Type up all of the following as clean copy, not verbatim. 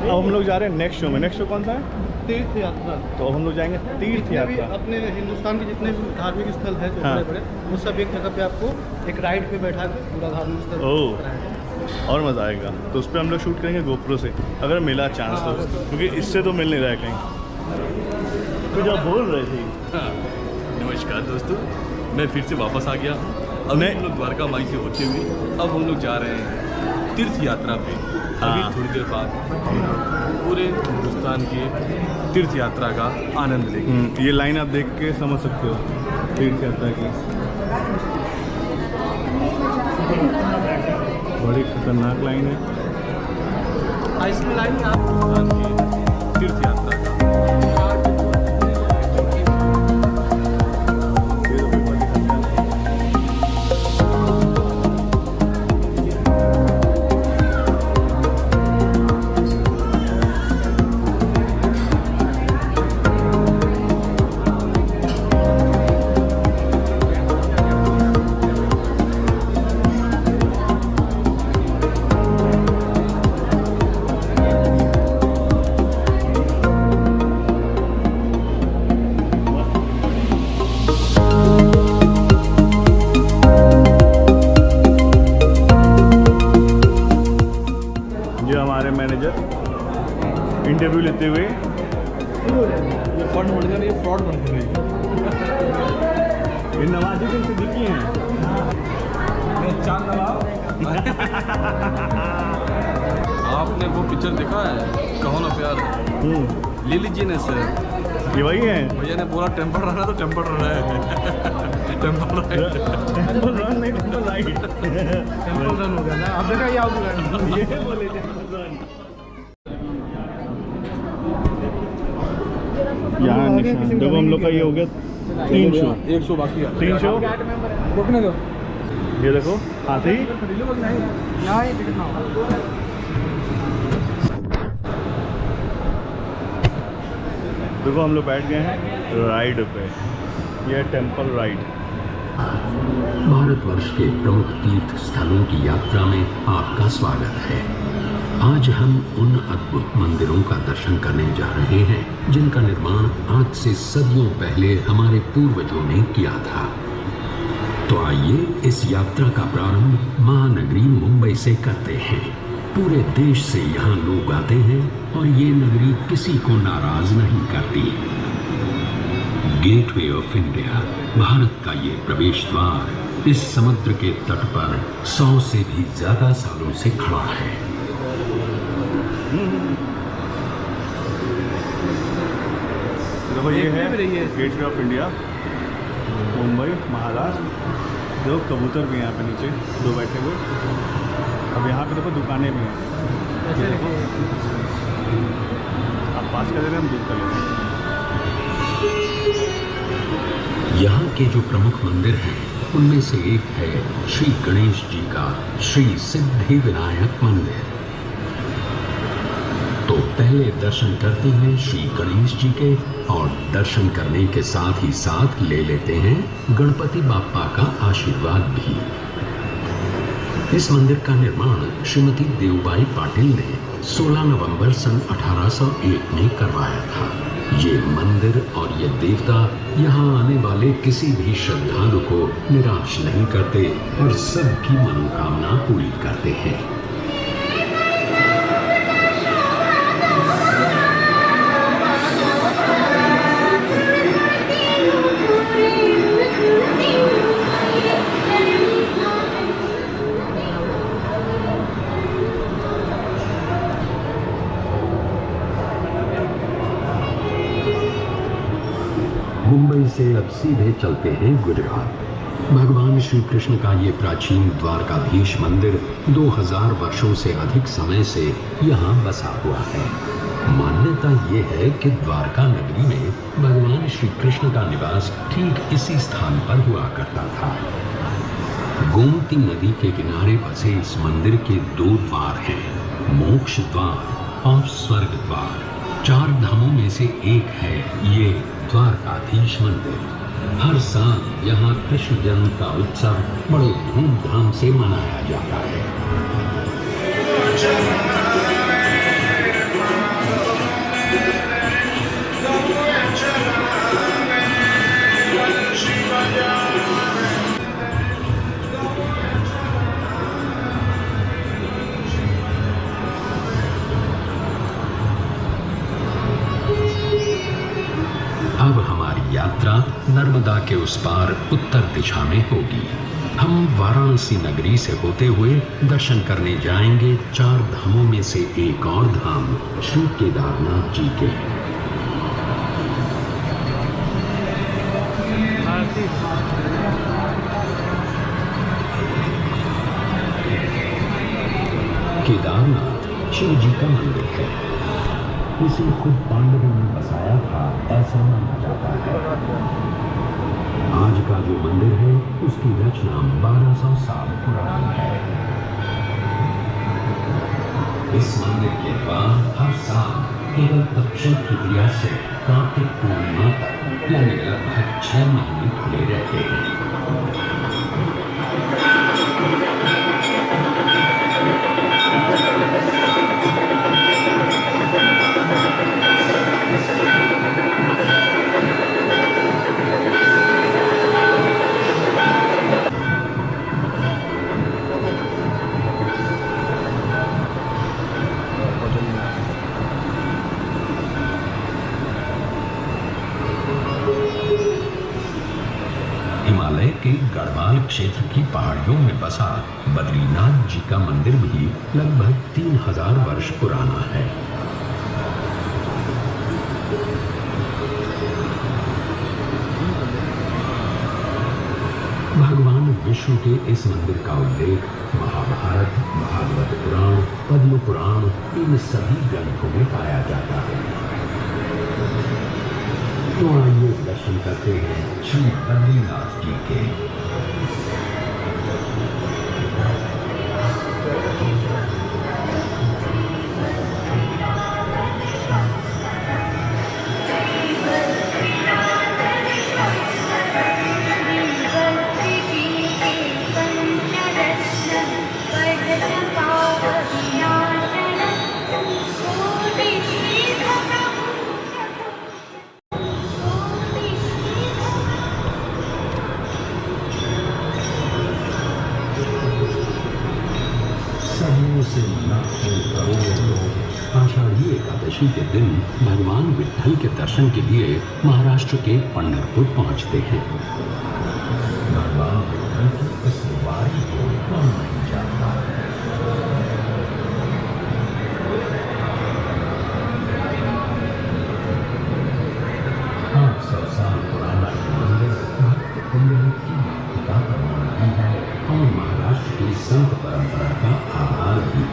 अब हम लोग जा रहे हैं नेक्स्ट शो में। नेक्स्ट शो कौन सा है? तीर्थ यात्रा। तो अब हम लोग जाएंगे तीर्थ यात्रा। अपने हिंदुस्तान के जितने भी धार्मिक स्थल हैं जो बड़े बड़े, वो सब एक जगह पे आपको एक राइड पे बैठा के पूरा धार्मिक स्थल। ओह, और मज़ा आएगा। तो उस पर हम लोग शूट करेंगे गोप्रो से, अगर मिला चांस तो, क्योंकि इससे तो मिल नहीं रहा है कहीं। तो जो बोल रहे थे। नमस्कार दोस्तों, मैं फिर से वापस आ गया हूँ। अब हम लोग द्वारका माई से होते हुए अब हम लोग जा रहे हैं तीर्थ यात्रा पे। अभी थोड़ी देर बाद पूरे हिंदुस्तान के तीर्थ यात्रा का आनंद लेंगे। ये लाइन आप देख के समझ सकते हो तीर्थ यात्रा की। बड़ी खतरनाक लाइन है। इसकी लाइन आप हिंदुस्तान की तीर्थ यात्रा का। इंटरव्यू लेते हुए ये फंड बन गया, ये फ्रॉड बन गया। ये नवाजुद्दीन सिद्दीकी हैं। चांद नवाब। आपने वो पिक्चर देखा है कहो ना प्यार? ले लीजिए ना सर। ये वही है। भैया ने बोला टेम्पल रन है तो टेम्पल रन है। टेम्पल राइट, टेम्पल रन नहीं, टेम्पल राइट। टेम्पल रन हो गया ना, अब देखा ये बोले टेम्पल रन। यहाँ निशान देखो, हम लोग का ये हो गया 3 शो। 1 शो बाकी है। 3 शो रुकने दो। ये देखो हाथी। देखो हम लोग बैठ गए हैं राइड पे। ये टेम्पल राइड। भारतवर्ष के प्रमुख तीर्थ स्थलों की यात्रा में आपका स्वागत है। आज हम उन अद्भुत मंदिरों का दर्शन करने जा रहे हैं जिनका निर्माण आज से सदियों पहले हमारे पूर्वजों ने किया था। तो आइए इस यात्रा का प्रारंभ महानगरी मुंबई से करते हैं। पूरे देश से यहाँ लोग आते हैं और ये नगरी किसी को नाराज नहीं करती। गेटवे ऑफ इंडिया, भारत का ये प्रवेश द्वार इस समुद्र के तट पर 100 से भी ज्यादा सालों से खड़ा है। देखो ये है gateway of India, Mumbai, Maharashtra. देखो कबूतर भी हैं यहाँ पे नीचे 2 बैठे हुए। अब यहाँ पे देखो दुकानें भी हैं। ये देखो आप पास कर दे रहे हैं, हम दूर कर ले रहे हैं। यहाँ के जो प्रमुख मंदिर हैं उनमें से एक है श्री गणेश जी का श्री सिद्धि विनायक मंदिर। तो पहले दर्शन करते हैं श्री गणेश जी के, और दर्शन करने के साथ ही साथ ले लेते हैं गणपति बाप्पा का आशीर्वाद भी। इस मंदिर का निर्माण श्रीमती देवबाई पाटिल ने 16 नवंबर सन 1801 में करवाया था। ये मंदिर और ये देवता यहाँ आने वाले किसी भी श्रद्धालु को निराश नहीं करते और सबकी मनोकामना पूरी करते हैं। मुंबई से अब सीधे चलते हैं गुजरात। भगवान श्री कृष्ण का ये प्राचीन द्वारकाधीश मंदिर 2000 वर्षों से अधिक समय से यहाँ बसा हुआ है। मान्यता ये है कि द्वारका नगरी में भगवान श्री कृष्ण का निवास ठीक इसी स्थान पर हुआ करता था। गोमती नदी के किनारे बसे इस मंदिर के 2 द्वार हैं, मोक्ष द्वार और स्वर्ग द्वार। 4 धामों में से एक है ये द्वारकाधीश मंदिर। हर साल यहाँ कृष्ण जन्म का उत्सव बड़े धूमधाम से मनाया जाता है। नर्मदा के उस पार उत्तर दिशा में होगी। हम वाराणसी नगरी से होते हुए दर्शन करने जाएंगे 4 धामों में से एक और धाम श्री केदारनाथ जी के। केदारनाथ शिव जी का मंदिर है। इसे खुद पांडवों ने बसाया था ऐसा माना जाता है। आज का जो मंदिर है उसकी रचना 1200 साल पुरानी है। इस मंदिर के द्वार हर साल केवल अक्षय तृतीया से कार्तिक पूर्णिमा तक यानी लगभग 6 महीने खुले रहते हैं। हिमालय के गढ़वाल क्षेत्र की पहाड़ियों में बसा बद्रीनाथ जी का मंदिर भी लगभग 3000 वर्ष पुराना है। भगवान विष्णु के इस मंदिर का उल्लेख महाभारत, भागवत पुराण, पद्म पुराण इन सभी ग्रंथों में पाया जाता है। तो आइए दर्शन करते हैं श्री बद्रीनाथ जी के। से लाखों करोड़ों लोग आषाढ़ी एकादशी के दिन भगवान विट्ठल के दर्शन के लिए महाराष्ट्र के पंढरपुर पहुंचते हैं। भगवान विट्ठल की इस वारी को कौन नहीं जानता है। 800 साल पुराना मंदिर भक्त पुण्य की महत्ता प्रमाण है और महाराष्ट्र की संत परंपरा का आधार भी।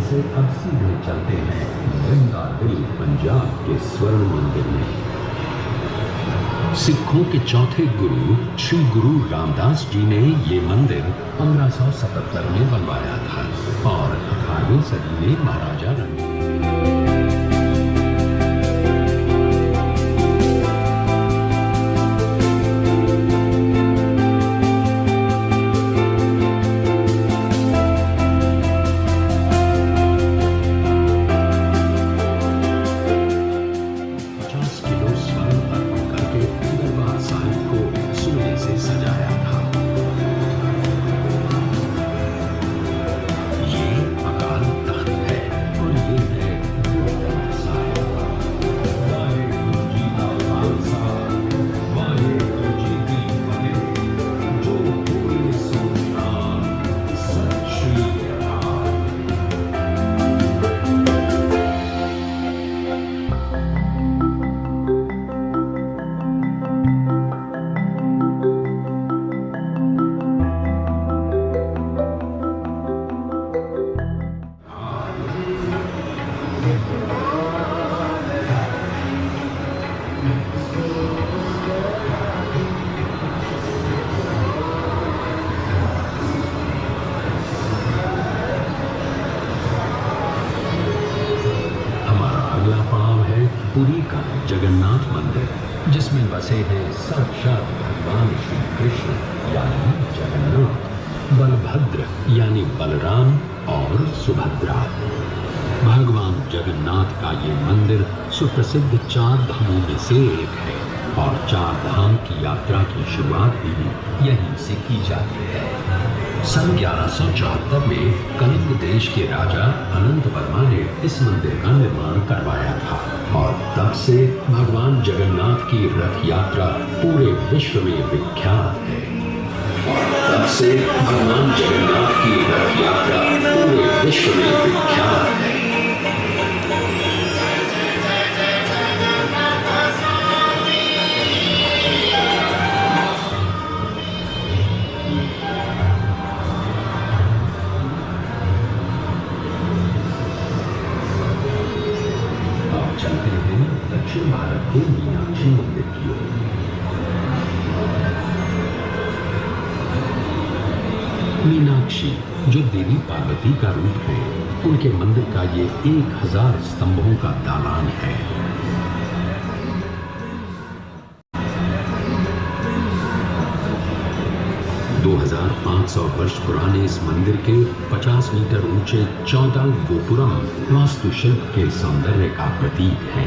से अब सीधे चलते हैं गंगादिल पंजाब के स्वर्ण मंदिर में। सिखों के चौथे गुरु श्री गुरु रामदास जी ने ये मंदिर 1577 में बनवाया था और 18वीं सदी में महाराजा रणजीत जगन्नाथ मंदिर, जिसमें बसे हैं साक्षात भगवान श्री कृष्ण यानी जगन्नाथ, बलभद्र यानी बलराम और सुभद्रा। भगवान जगन्नाथ का ये मंदिर सुप्रसिद्ध 4 धामों में से एक है और 4 धाम की यात्रा की शुरुआत भी यहीं से की जाती है। सन 1174 में कलिंग देश के राजा अनंत वर्मा ने इस मंदिर का निर्माण करवाया था और तब से भगवान जगन्नाथ की रथ यात्रा पूरे विश्व में विख्यात है। और तब से भगवान जगन्नाथ की रथ यात्रा पूरे विश्व में विख्यात है। चलते हैं दक्षिण भारत के मीनाक्षी मंदिर की ओर। मीनाक्षी जो देवी पार्वती का रूप है, उनके मंदिर का ये 1000 स्तंभों का दालान है। दो 2500 वर्ष पुराने इस मंदिर के 50 मीटर ऊंचे 14 गोपुरम वास्तुशिल्प के सौंदर्य का प्रतीक है।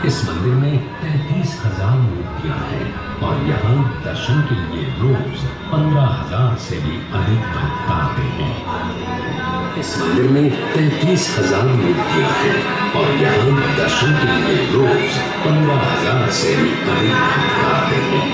इस मंदिर में 33,000 मूर्तियां हैं और यहाँ दर्शन के लिए रोज 15,000 से भी अधिक भक्त आते हैं। इस मंदिर में 33,000 मूर्तियां हैं और यहाँ दर्शन के लिए रोज 15,000 से भी अधिक भक्त आते हैं।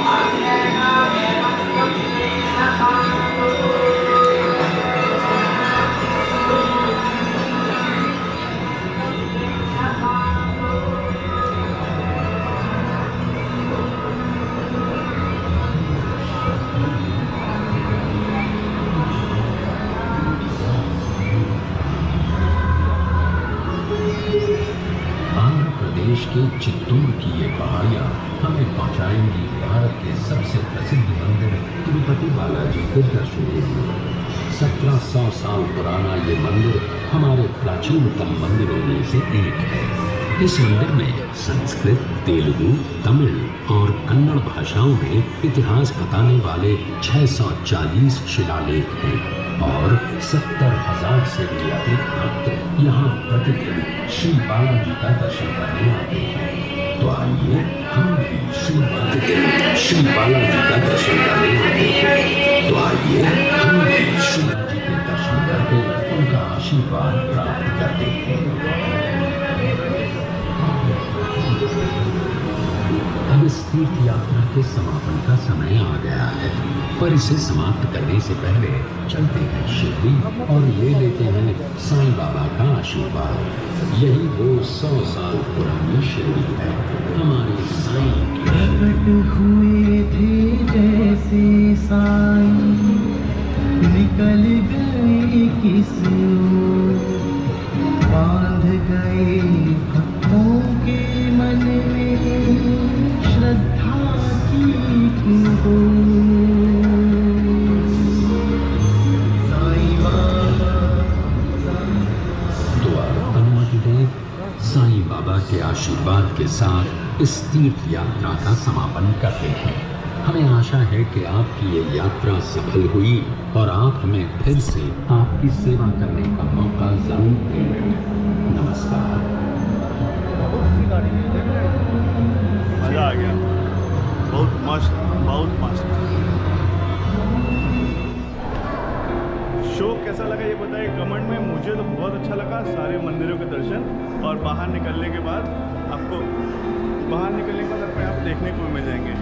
प्रदेश के चित्तूर की ये पहाड़ियाँ हमें पहुँचाएंगी भारत के सबसे प्रसिद्ध मंदिर तिरुपति बालाजी के दर्शन के लिए। 1700 साल पुराना ये मंदिर हमारे प्राचीनतम मंदिरों में से एक है। इस मंदिर में संस्कृत, तेलुगु, तमिल और कन्नड़ भाषाओं में इतिहास बताने वाले 640 शिलालेख हैं और 70,000 से भी अधिक भक्त यहाँ प्रतिदिन श्री बालाजी का दर्शन करने आते हैं। तो आइए हम भी श्री बालाजी का दर्शन करने आते हैं। तो आइए हम भी श्री बालाजी के दर्शन करके उनका आशीर्वाद प्राप्त करते हैं। अब इस तीर्थ यात्रा के समापन का समय आ गया है, पर इसे समाप्त करने से पहले चलते हैं शिरडी और ले लेते हैं साईं बाबा का आशीर्वाद। यही वो 100 साल पुरानी शिरडी है, हमारे साईं की। प्रकट हुए थे जैसे साईं, निकल गए किस ओर, बांध गए भक्तों के मन में श्रद्धा की साईं बाबा। तो आप अनुमति दें, साईं बाबा के आशीर्वाद के साथ इस तीर्थ यात्रा का समापन करते हैं। हमें आशा है कि आपकी ये यात्रा सफल हुई और आप हमें फिर से आपकी सेवा करने का मौका जरूर देंगे। नमस्कार। मज़ा आ गया, बहुत मस्त, बहुत मस्त। शो कैसा लगा ये बताइए कमेंट में। मुझे तो बहुत अच्छा लगा, सारे मंदिरों के दर्शन, और बाहर निकलने के बाद आपको अपने आप देखने को मिल जाएंगे।